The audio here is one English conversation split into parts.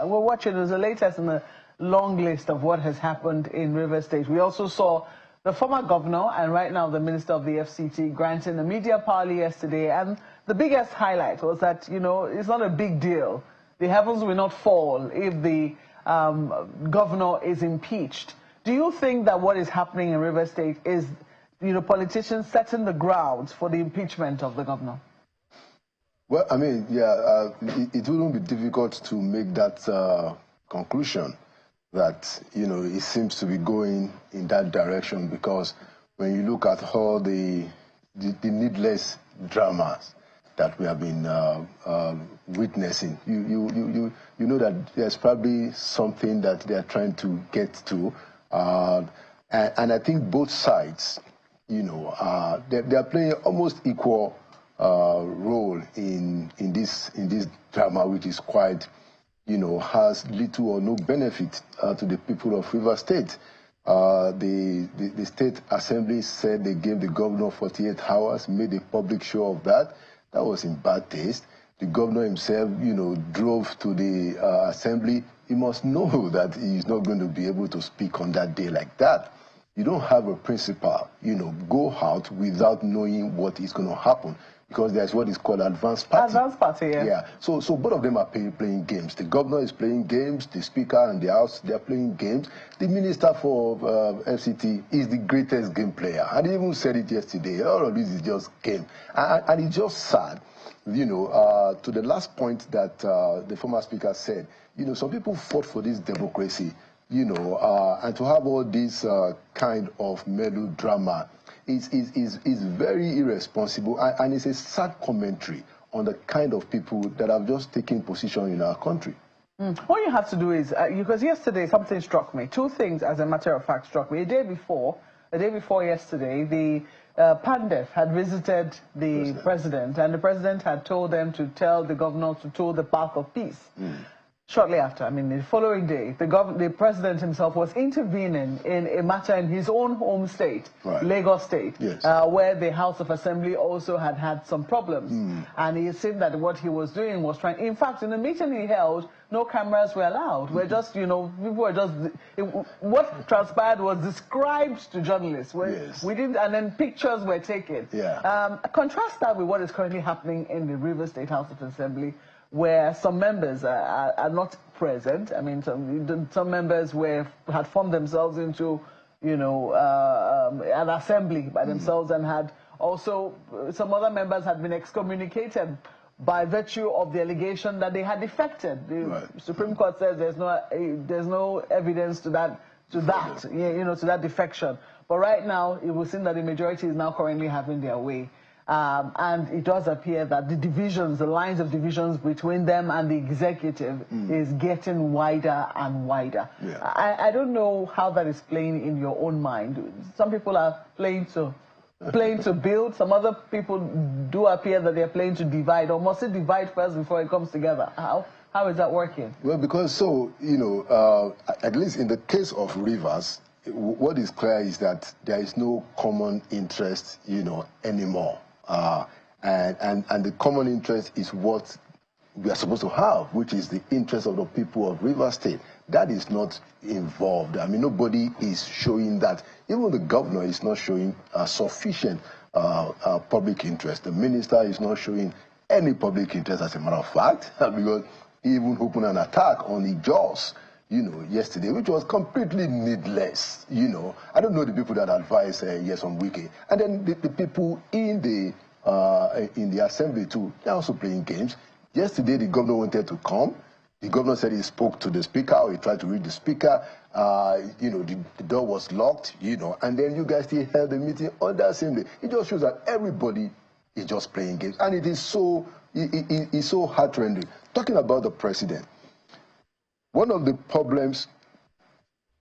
we're watching as the latest in the long list of what has happened in Rivers State. We also saw the former governor and right now the minister of the FCT granting a media parley yesterday. And the biggest highlight was that, you know, it's not a big deal. The heavens will not fall if the governor is impeached. Do you think that what is happening in Rivers State is, you know, politicians setting the grounds for the impeachment of the governor? Well, I mean, yeah, it wouldn't be difficult to make that conclusion that, you know, it seems to be going in that direction, because when you look at all the needless dramas that we have been witnessing, you know that there's probably something that they are trying to get to, and I think both sides, you know, they are playing almost equal role in this drama, which is quite, you know, has little or no benefit to the people of Rivers State. The State Assembly said they gave the governor 48 hours, made a public show of that. That was in bad taste. The governor himself, you know, drove to the Assembly. He must know that he is not going to be able to speak on that day like that. You don't have a principal, you know, go out without knowing what is going to happen, because there's what is called advanced party. Advanced party, yeah. Yeah. So both of them are playing games. The governor is playing games. The speaker and the House, they are playing games. The minister for FCT is the greatest game player. And he even said it yesterday. All of this is just game. And it's just sad, you know, to the last point that the former speaker said, you know, some people fought for this democracy, you know, and to have all this kind of melodrama is very irresponsible, and it's a sad commentary on the kind of people that have just taken position in our country. What you have to do is, because yesterday something struck me. Two things, as a matter of fact, struck me. A day before yesterday, the Pandef had visited the president, and the president had told them to tell the governor to tour the path of peace. Shortly after, I mean, the following day, the president himself was intervening in a matter in his own home state, Lagos State, where the House of Assembly also had some problems. And he said that what he was doing was trying, in fact, in the meeting he held, no cameras were allowed. We're just, you know, people were just, what transpired was described to journalists. We didn't, and then pictures were taken. Contrast that with what is currently happening in the Rivers State House of Assembly, where some members are not present. I mean, some members had formed themselves into, you know, an assembly by themselves, and had also, some other members had been excommunicated by virtue of the allegation that they had defected. The Supreme Court says there's no evidence to that, you know, to that defection. But right now, it will seem that the majority is now currently having their way. And it does appear that the divisions, the lines of divisions between them and the executive is getting wider and wider. I don't know how that is playing in your own mind. Some people are playing to build. Some other people do appear that they're playing to divide. Or must it divide first before it comes together? How is that working? Well, because you know, at least in the case of Rivers, what is clear is that there is no common interest, you know, anymore. And the common interest is what we are supposed to have, which is the interest of the people of Rivers State. That is not involved. I mean, nobody is showing that. Even the governor is not showing sufficient public interest. The minister is not showing any public interest, as a matter of fact, because he even opened an attack on the Jaws, you know, yesterday, which was completely needless. You know, I don't know the people that advise yes on Wike, and then the people in the assembly too, they're also playing games. Yesterday, the governor wanted to come. The governor said he spoke to the speaker, or he tried to read the speaker. You know, the door was locked. You know, and then you guys still held the meeting on that same day. It just shows that everybody is just playing games, and it is so it's so heart-rending. Talking about the president. One of the problems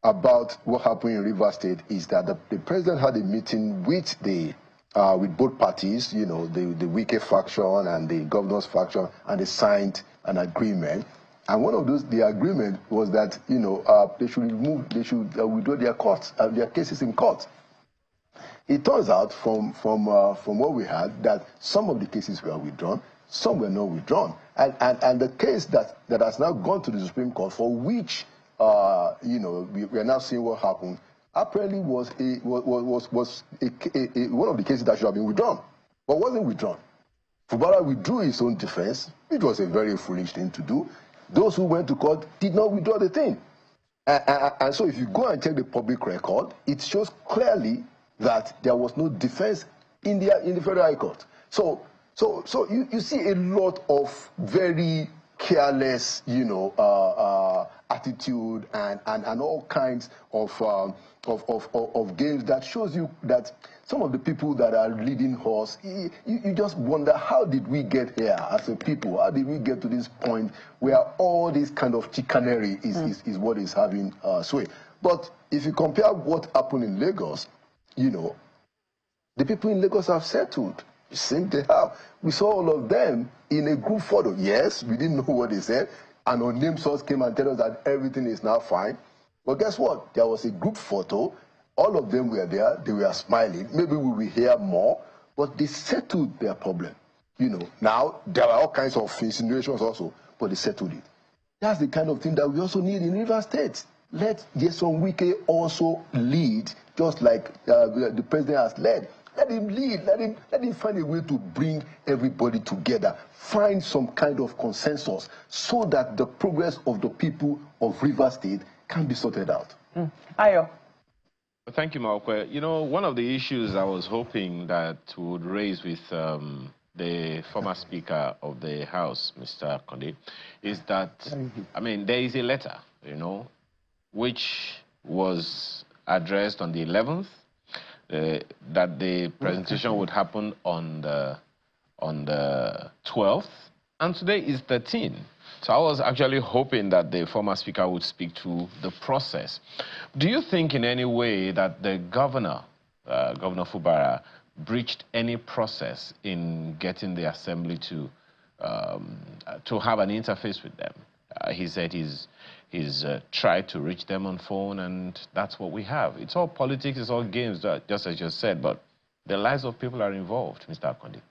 about what happened in Rivers State is that the president had a meeting with with both parties, you know, the Wike faction and the governor's faction, and they signed an agreement. And one of the agreement was that, you know, they should withdraw their cases in court. It turns out from what we had that some of the cases were withdrawn, some were not withdrawn. And the case that has now gone to the Supreme Court, for which we are now seeing what happened, apparently was one of the cases that should have been withdrawn, but wasn't withdrawn. Fubara withdrew his own defense, which was a very foolish thing to do. Those who went to court did not withdraw the thing. And so if you go and check the public record, it shows clearly that there was no defense in the Federal High Court. So you see a lot of very careless, attitude and all kinds of games that shows you that some of the people that are leading us, you just wonder, how did we get here as a people? How did we get to this point where all this kind of chicanery is what is having sway? But if you compare what happened in Lagos, the people in Lagos have settled. You think they have. We saw all of them in a group photo. Yes, we didn't know what they said. An unnamed source came and told us that everything is now fine. But guess what? There was a group photo. All of them were there. They were smiling. Maybe we will hear more. But they settled their problem. Now there are all kinds of insinuations also, but they settled it. That's the kind of thing that we also need in Rivers State. Let Jason Wike also lead, just like the president has led. Let him lead. Let him find a way to bring everybody together. Find some kind of consensus so that the progress of the people of Rivers State can be sorted out. Ayo. Thank you, Malkwe. One of the issues I was hoping that we would raise with the former Speaker of the House, Mr. Akande, is that, there is a letter, which was addressed on the 11th, that the presentation would happen on the 12th, and today is 13. So I was actually hoping that the former speaker would speak to the process. Do you think in any way that the governor, Governor Fubara, breached any process in getting the assembly to have an interface with them? He said he's tried to reach them on phone, and that's what we have. It's all politics, it's all games, just as you said, but the lives of people are involved, Mr. Akande.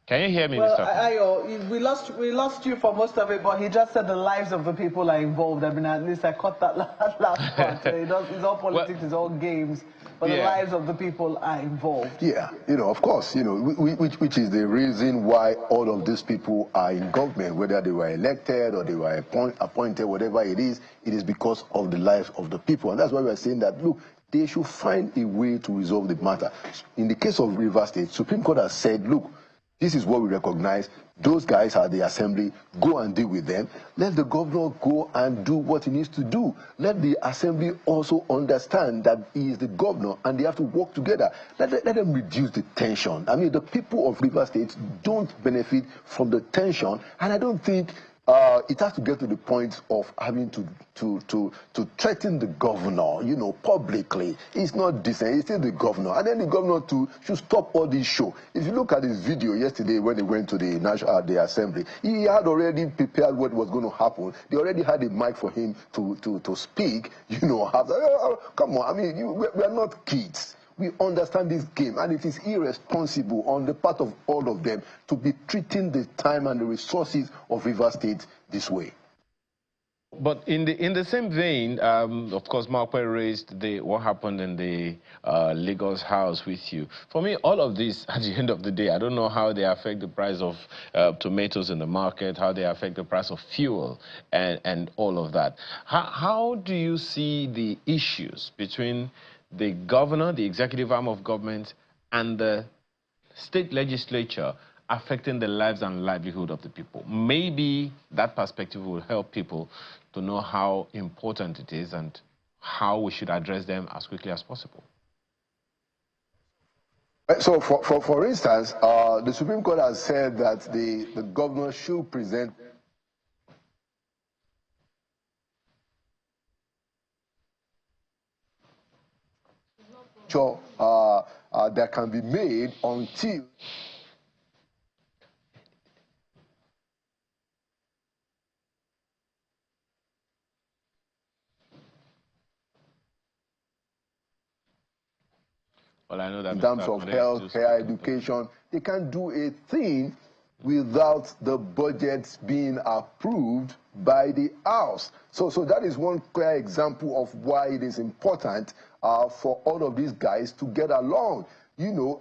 Can you hear me, well, Mr. Akande? Ayo, we lost you for most of it, but he just said the lives of the people are involved. At least I caught that last part. It's all politics, it's all games. But the lives of the people are involved. Yeah, of course, which is the reason why all of these people are in government, whether they were elected or they were appointed, whatever it is because of the lives of the people. And that's why we're saying that, look, they should find a way to resolve the matter. In the case of Rivers State, Supreme Court has said, look, this is what we recognize. Those guys are the assembly. Go and deal with them. Let the governor go and do what he needs to do. Let the assembly also understand that he is the governor and they have to work together. Let them reduce the tension. The people of Rivers State don't benefit from the tension, and I don't think it has to get to the point of having to threaten the governor, publicly. It's not decent. He's still the governor. And then the governor too should stop all this show. If you look at his video yesterday when they went to the assembly, he had already prepared what was going to happen. They already had a mic for him to speak. Come on. We are not kids. We understand this game, and it is irresponsible on the part of all of them to be treating the time and the resources of Rivers State this way. But in the same vein, of course, Malkwe raised what happened in the Lagos house with you. For me, all of this, at the end of the day, I don't know how they affect the price of tomatoes in the market, how they affect the price of fuel, and all of that. How do you see the issues between the governor, the executive arm of government, and the state legislature affecting the lives and livelihood of the people? Maybe that perspective will help people to know how important it is and how we should address them as quickly as possible. So, for instance, the Supreme Court has said that the governor should present that can be made until Well, I know that in terms of health, higher education. They can't do a thing without the budgets being approved by the House. So that is one clear example of why it is important for all of these guys to get along. You know,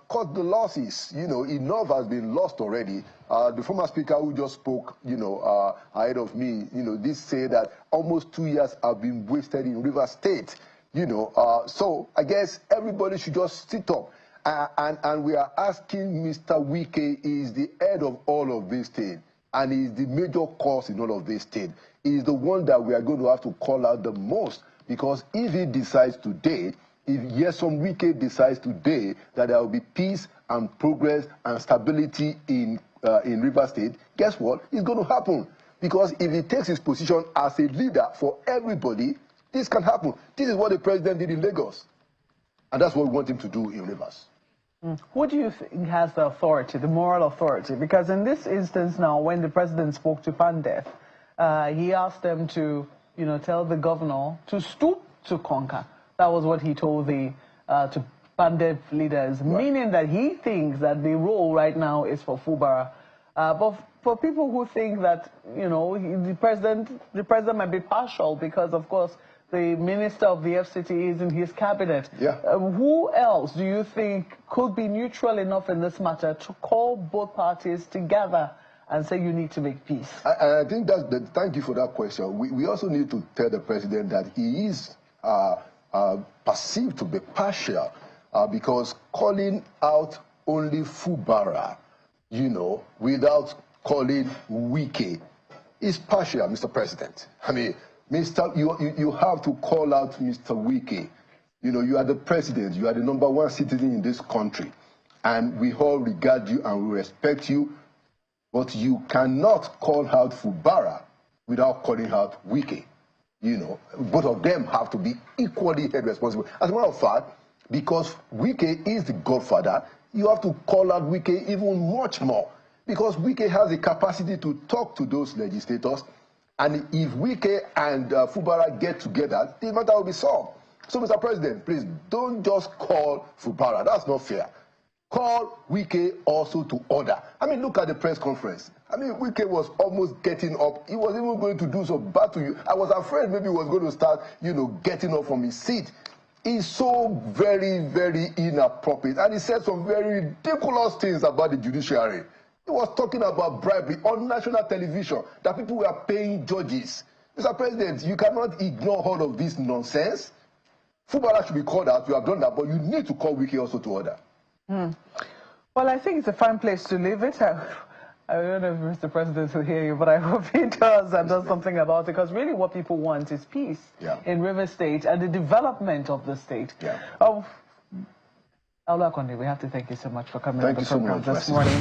cut the losses. You know, enough has been lost already. The former speaker who just spoke, you know, ahead of me, you know, this say that almost 2 years have been wasted in Rivers State. You know, so I guess everybody should just sit up. And we are asking Mr. Wike, is the head of all of this thing, and he is the major cause in all of this thing. He is the one that we are going to have to call out the most, because if he decides today, if Nyesom Wike decides today that there will be peace and progress and stability in Rivers State, guess what? It's going to happen. Because if he takes his position as a leader for everybody, this can happen. This is what the president did in Lagos. And that's what we want him to do in Rivers. Who do you think has the authority, the moral authority? Because in this instance now, when the president spoke to Pandef, he asked them to, you know, tell the governor to stoop to conquer. That was what he told the to Pandef leaders, right. Meaning that he thinks that the role right now is for Fubara. But for people who think that, you know, the president might be partial because, of course, the minister of the FCT is in his cabinet. Yeah. Who else do you think could be neutral enough in this matter to call both parties together and say you need to make peace? I think thank you for that question. We also need to tell the president that he is perceived to be partial because calling out only Fubara, you know, without calling Wike is partial, Mr. President. I mean, you have to call out Mr. Wike. You know, you are the president. You are the #1 citizen in this country. And we all regard you and we respect you. But you cannot call out Fubara without calling out Wike. You know, both of them have to be equally held responsible. As a matter of fact, because Wike is the godfather, you have to call out Wike even much more. Because Wike has the capacity to talk to those legislators. And if Wike and Fubara get together, the matter will be solved. So, Mr. President, please don't just call Fubara. That's not fair. Call Wike also to order. I mean, look at the press conference. I mean, Wike was almost getting up. He was even going to do some bad to you. I was afraid maybe he was going to start, you know, getting up from his seat. He's so very, very inappropriate. And he said some very ridiculous things about the judiciary. He was talking about bribery on national television, that people were paying judges. Mr. President, you cannot ignore all of this nonsense. Fubara should be called out. You have done that, but you need to call Wike also to order. Well, I think it's a fine place to leave it. I don't know if Mr. President will hear you, but I hope he does and does something about it, because really what people want is peace in River State and the development of the state. Laolu Akande, we have to thank you so much for coming on the program this morning.